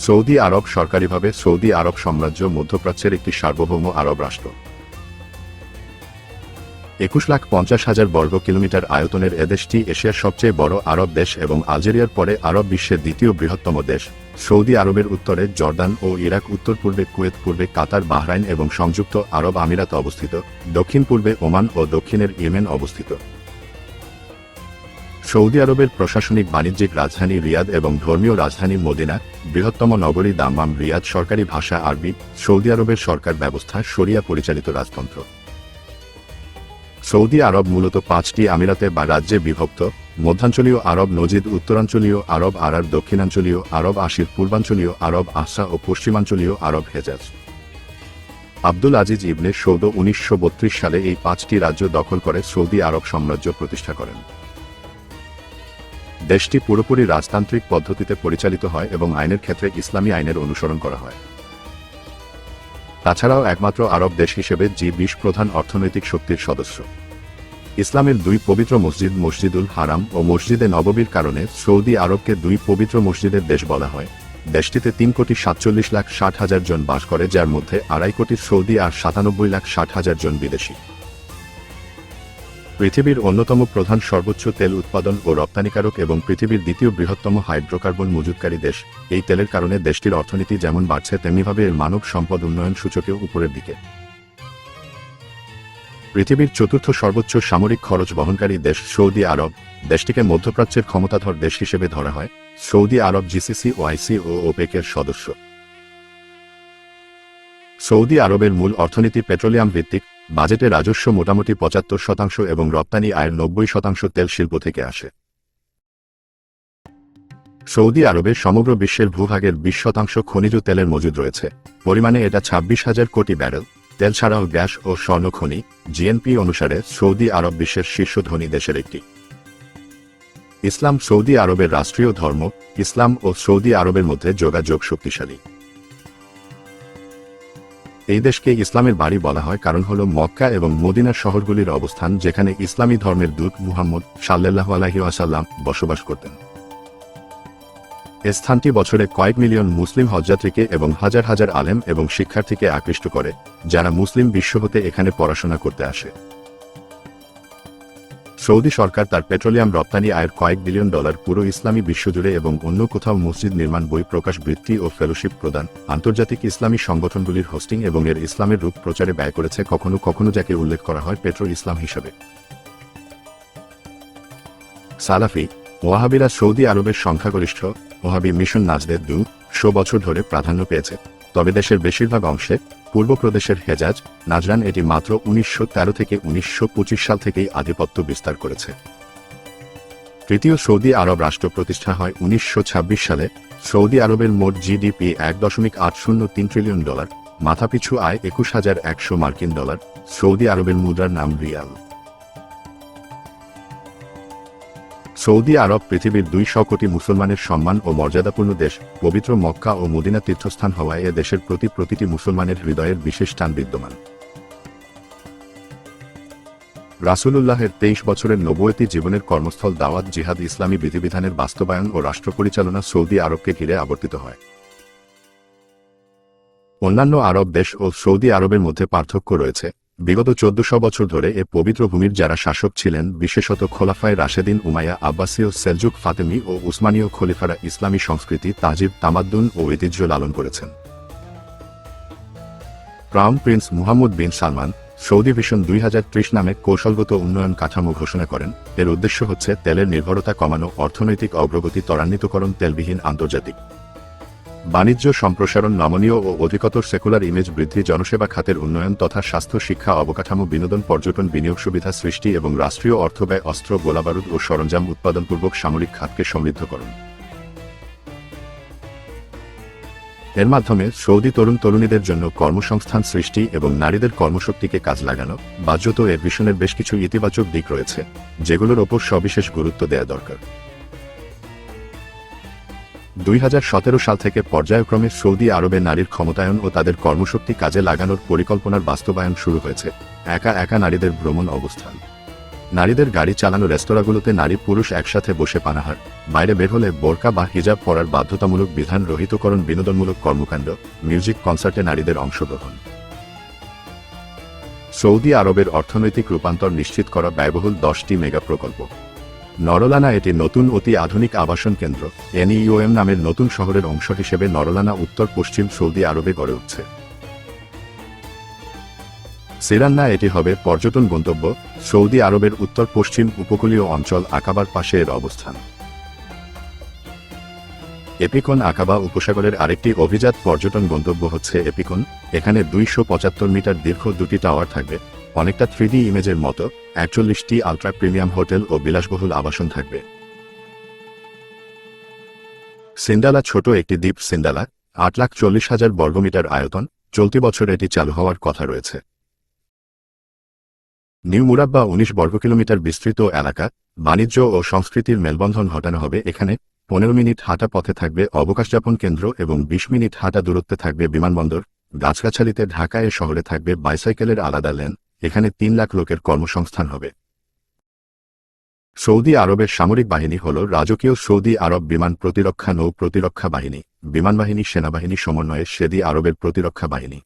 Saudi আরব সরকারিভাবে Saudi আরব সাম্রাজ্য মধ্যপ্রাচ্যের একটি সার্বভৌম আরব রাষ্ট্র। 21,50,000 বর্গ কিলোমিটার আয়তনের এদেশটি এশিয়ার সবচেয়ে বড় আরব দেশ এবং আলজেরিয়ার পরে আরব বিশ্বের দ্বিতীয় বৃহত্তম দেশ। সৌদি আরবের উত্তরে জর্দান ও ইরাক, উত্তর পূর্বে কুয়েত, পূর্বে কাতার, বাহরাইন এবং সংযুক্ত আরব আমিরাত অবস্থিত, দক্ষিণ পূর্বে ওমান ও দক্ষিণের ইয়েমেন অবস্থিত। সৌদি আরবের প্রশাসনিক বাণিজ্যিক রাজধানী রিয়াদ এবং ধর্মীয় রাজধানী মদিনা। বৃহত্তম নগরী দাম্মাম। রিয়াদ। সরকারি ভাষা আরবি। সৌদি আরবের সরকার ব্যবস্থা শরিয়া পরিচালিত রাজতন্ত্র। সৌদি আরব মূলত 5টি আমিরাতে বা রাজ্যে বিভক্ত: মধ্যাঞ্চলীয় আরব নজিদ, উত্তরাঞ্চলীয় আরব আরার, দক্ষিণাঞ্চলীয় আরব আশির, পূর্বাঞ্চলীয় আরব আহসা ও পশ্চিমাঞ্চলীয় আরব হেজাজ। আব্দুল আজিজ ইবনে সৌদ 1932 সালে এই 5টি রাজ্য দখল করে সৌদি আরব সাম্রাজ্য প্রতিষ্ঠা করেন। দেশটি পুরোপুরি রাজতান্ত্রিক পদ্ধতিতে পরিচালিত হয় এবং আইনের ক্ষেত্রে ইসলামী আইনের অনুসরণ করা হয়। তাছাড়াও একমাত্র আরব দেশ হিসেবে জি20 প্রধান অর্থনৈতিক শক্তির সদস্য। ইসলামের 2 পবিত্র মসজিদ, মসজিদুল হারাম ও মসজিদে নববীর কারণে সৌদি আরবকে 2 পবিত্র মসজিদের দেশ বলা হয়। দেশটিতে 3,47,60,000 জন বাস করে, যার মধ্যে 2.5 কোটি সৌদি আর 97,60,000 জন বিদেশি। পৃথিবীর অন্যতম প্রধান সর্বোচ্চ তেল উৎপাদন ও রপ্তানিকারক এবং পৃথিবীর দ্বিতীয় বৃহত্তম হাইড্রোকার্বন মজুতকারী দেশ। এই তেলের কারণে দেশটির অর্থনীতি যেমন বাড়ছে, তেমনিভাবে এর মানব সম্পদ উন্নয়ন সূচকেও উপরের দিকে। পৃথিবীর 4র্থ সর্বোচ্চ সামরিক খরচ বহনকারী দেশ সৌদি আরব। দেশটিকে মধ্যপ্রাচ্যের ক্ষমতাধর দেশ হিসেবে ধরা হয়। সৌদি আরব জিসিসি, ওআইসি ও ওপেকের সদস্য। সৌদি আরবের মূল অর্থনীতি পেট্রোলিয়াম ভিত্তিক। বাজেটে রাজস্ব মোটামুটি 75% এবং রপ্তানি আয়ের 90% তেল শিল্প থেকে আসে। সৌদি আরবে সমগ্র বিশ্বের ভূভাগের 20% খনিজ তেলের মজুদ রয়েছে। পরিমাণে এটা 26,000 কোটি ব্যারেল। তেল ছাড়াও গ্যাস ও স্বর্ণ খনি। জিএনপি অনুসারে সৌদি আরব বিশ্বের শীর্ষ ধনী দেশের একটি। ইসলাম সৌদি আরবের রাষ্ট্রীয় ধর্ম। ইসলাম ও সৌদি আরবের মধ্যে যোগাযোগ শক্তিশালী। এই দেশকে ইসলামের বাড়ি বলা হয় কারণ হল মক্কা এবং মদিনার শহরগুলির অবস্থান, যেখানে ইসলামী ধর্মের দূত মুহাম্মদ সাল্লাল্লাহু আলাইহি ওয়াসাল্লাম বসবাস করতেন। এ স্থানটি বছরে কয়েক মিলিয়ন মুসলিম হজযাত্রীকে এবং হাজার হাজার আলেম এবং শিক্ষার্থীকে আকৃষ্ট করে, যারা মুসলিম বিশ্ব হতে এখানে পড়াশোনা করতে আসে। সৌদি সরকার তার পেট্রোলিয়াম রপ্তানি আয়ের কয়েক বিলিয়ন ডলার পুরো ইসলামী বিশ্বজুড়ে এবং অন্য কোথাও মসজিদ নির্মাণ, বই প্রকাশ, বৃত্তি ও ফেলোশিপ প্রদান, আন্তর্জাতিক ইসলামী সংগঠনগুলির হোস্টিং এবং এর ইসলামের রূপ প্রচারে ব্যয় করেছে, কখনো কখনো যাকে উল্লেখ করা হয় পেট্রো ইসলাম হিসাবে। সালাফি ওয়াহাবিরা সৌদি আরবের সংখ্যাগরিষ্ঠ। ওয়াহাবি মিশন নাজদের 200 বছর ধরে প্রাধান্য পেয়েছে, তবে দেশের বেশিরভাগ অংশে, পূর্ব প্রদেশের হেজাজ, নাজরান, এটি মাত্র 1913 থেকে 1925 সাল থেকেই আধিপত্য বিস্তার করেছে। তৃতীয় সৌদি আরব রাষ্ট্র প্রতিষ্ঠা হয় 1926 সালে। সৌদি আরবের মোট জিডিপি $1.803 ট্রিলিয়ন, মাথাপিছু আয় $21,100। সৌদি আরবের মুদ্রার নাম রিয়াল। সৌদি আরব পৃথিবীর 200 কোটি মুসলমানের সম্মান ও মর্যাদাপূর্ণ দেশ। পবিত্র মক্কা ও মদিনা তীর্থস্থান হওয়ায় এ দেশের প্রতিটি মুসলমানের হৃদয়ের বিশেষ টান বিদ্যমান। রাসূলুল্লাহের 23 বছরের নবুয়তি জীবনের কর্মস্থল দাওয়াত, জিহাদ, ইসলামী বিধিবিধানের বাস্তবায়ন ও রাষ্ট্র পরিচালনা সৌদি আরবকে ঘিরে আবর্তিত হয়। অন্যান্য আরব দেশ ও সৌদি আরবের মধ্যে পার্থক্য রয়েছে। বিগত 1400 বছর ধরে এ পবিত্র ভূমির যারা শাসক ছিলেন, বিশেষত খোলাফায়ে রাশেদিন, উমাইয়া, আব্বাসীয়, সেলজুক, ফাতেমি ও উসমানীয় খলিফারা ইসলামী সংস্কৃতি, তাজিব, তামাদ্দুন ও ঐতিহ্য লালন করেছেন। ক্রাউন প্রিন্স মুহাম্মদ বিন সালমান সৌদি ভিশন 2030 নামে কৌশলগত উন্নয়ন কাঠামো ঘোষণা করেন। এর উদ্দেশ্য হচ্ছে তেলের নির্ভরতা কমানো, অর্থনৈতিক অগ্রগতি ত্বরান্বিতকরণ, তেলবিহীন আন্তর্জাতিক বাণিজ্য সম্প্রসারণ, নমনীয় ও অধিকতর সেকুলার ইমেজ বৃদ্ধি, জনসেবা খাতের উন্নয়ন তথা স্বাস্থ্য, শিক্ষা, অবকাঠামো, বিনোদন, পর্যটন, বিনিয়োগ সুবিধা সৃষ্টি এবং রাষ্ট্রীয় অর্থব্যয়, অস্ত্র, গোলাবারুদ ও সরঞ্জাম উৎপাদনপূর্বক সামরিক খাতকে সমৃদ্ধকরণ। এর মাধ্যমে সৌদি তরুণীদের জন্য কর্মসংস্থান সৃষ্টি এবং নারীদের কর্মশক্তিকে কাজ লাগানো। বাহ্যত এর ভিশনের বেশ কিছু ইতিবাচক দিক রয়েছে, যেগুলোর ওপর সবিশেষ গুরুত্ব দেয়া দরকার। 2017 সাল থেকে পর্যায়ক্রমে সৌদি আরবে নারীর ক্ষমতায়ন ও তাদের কর্মশক্তি কাজে লাগানোর পরিকল্পনার বাস্তবায়ন শুরু হয়েছে। একা একা নারীদের ভ্রমণ অবস্থান নারীদের গাড়ি চালানো রেস্তোরাঁগুলোতে নারী পুরুষ একসাথে বসে পানাহার, বাইরে বের হলে বোরকা বা হিজাব পরার বাধ্যতামূলক বিধান রহিতকরণ, বিনোদনমূলক কর্মকাণ্ড, মিউজিক কনসার্টে নারীদের অংশগ্রহণ। সৌদি আরবের অর্থনৈতিক রূপান্তর নিশ্চিত করা ব্যয়বহুল 10টি মেগা প্রকল্প। নরলানা এটি নতুন অতি আধুনিক আবাসন কেন্দ্র NEOM নামের নতুন শহরের অংশ হিসেবে নরলানা উত্তর পশ্চিম সৌদি আরবে গড়ে উঠছে। সিরান্না এটি হবে পর্যটন গন্তব্য, সৌদি আরবের উত্তর পশ্চিম উপকূলীয় অঞ্চল আকাবার পাশে এর অবস্থান। এপিকন আকাবা উপসাগরের আরেকটি অভিজাত পর্যটন গন্তব্য হচ্ছে এপিকন। এখানে 275 মিটার দীর্ঘ দুটি টাওয়ার থাকবে, অনেকটা 3D ইমেজের মতো, 41টি আলট্রা প্রিমিয়াম হোটেল ও বিলাসবহুল আবাসন থাকবে। সিন্ডালা ছোট একটি দ্বীপ। সিন্ডালা 8,40,000 বর্গমিটার আয়তন, চলতি বছর এটি চালু হওয়ার কথা রয়েছে। নিউ মুরাব্বা 19 বর্গ কিলোমিটার বিস্তৃত এলাকা, বাণিজ্য ও সংস্কৃতির মেলবন্ধন ঘটানো হবে এখানে। 15 মিনিট হাঁটা পথে থাকবে অবকাশযাপন কেন্দ্র এবং 20 মিনিট হাঁটা দূরত্বে থাকবে বিমানবন্দর। গাছগাছালিতে ঢাকা এ শহরে থাকবে বাইসাইকেলের আলাদা লেন। এখানে 3 লাখ লোকের কর্মসংস্থান হবে। সৌদি আরবের সামরিক বাহিনী হল রাজকীয় সৌদি আরব বিমান প্রতিরক্ষা নৌ প্রতিরক্ষা বাহিনী, বিমানবাহিনী সেনাবাহিনী সমন্বয়ে সৌদি আরবের প্রতিরক্ষা বাহিনী।